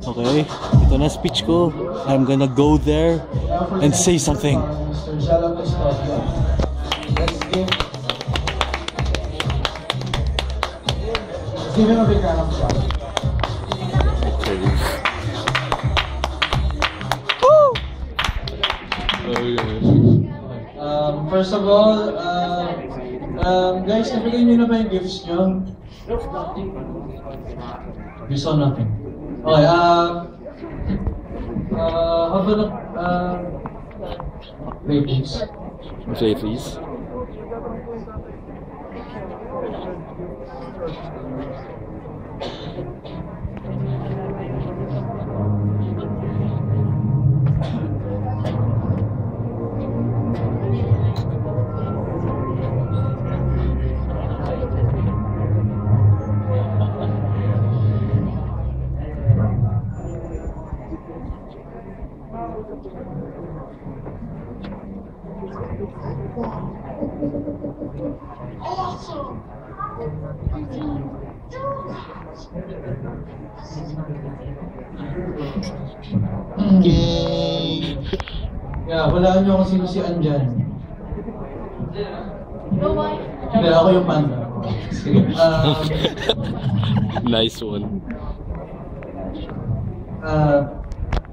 Okay, ito na speech ko. I'm gonna go there and say something. Give him a big round of applause. Okay. First of all, guys, nabigay nyo na ba yung gifts nyo? You saw nothing. Okay, how about, wait, please. Say please. Awesome! Yay! Yeah, walaan nyo kung sino si Anjan. No, why? Hindi, ako yung panda. Sige. Nice one.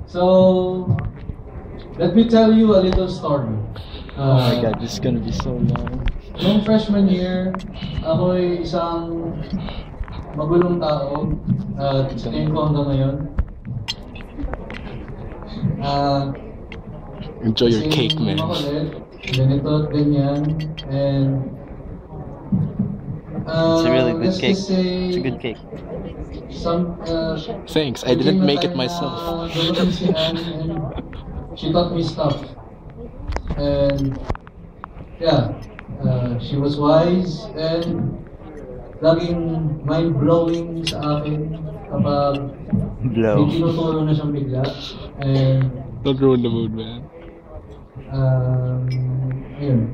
So, let me tell you a little story. Oh my god, this is gonna be so long. Noong freshman year, ako'y isang magulong tao. Sa tingin ko hanggang ngayon. Enjoy your cake, man. Makulit, ganito at ganyan. And It's a really good let's cake. just say It's a good cake. some Thanks, I didn't make it myself. dumating si Anne and she taught me stuff. And yeah, she was wise and laging mind-blowing sa akin kapag may tinuturo na siyang bigla. And Don't ruin the mood, man. ayun.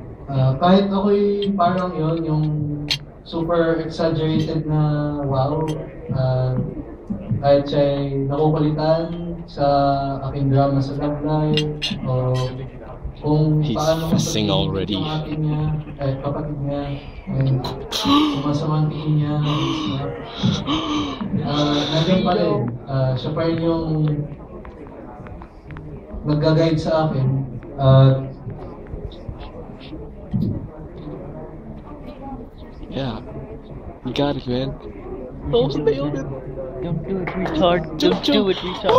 Kahit ako'y parang yun, yung super exaggerated na wow. Kahit siya'y nakukulitan sa aking drama sa Love Live o kung He's paano fussing already. ng atin niya, kapatid niya, and sumasamang tingin niya. Nandiyan pa rin. Siya pa rin yung nag-guide sa akin. Yeah, you got it, man. Oh, nailed it. Don't do it, retard. Don't do it, retard.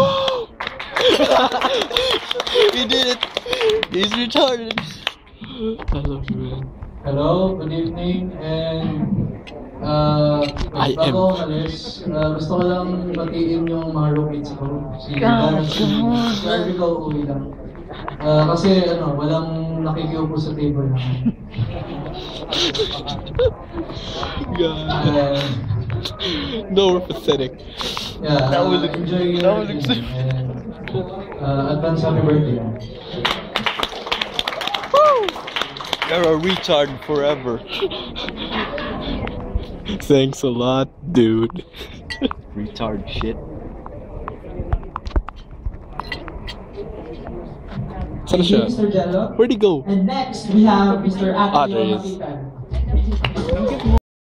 You did it. He's retarded. I love you, man. Hello, good evening, and I am. bago umalis, gusto ko lang batiin yung mga roommates ko. Si God, Dara, si Harvey ko, uwi lang. Kasi walang nakikiupo sa table namin. God. No, we're pathetic. Yeah, That was enjoy your that was evening, and advance happy birthday. You're a retard forever. Thanks a lot, dude. Retard shit. Saan Thank you, siya? Mr. Jello. Where'd he go? And next, we have Mr. Ah, there he Akio is. Makitan.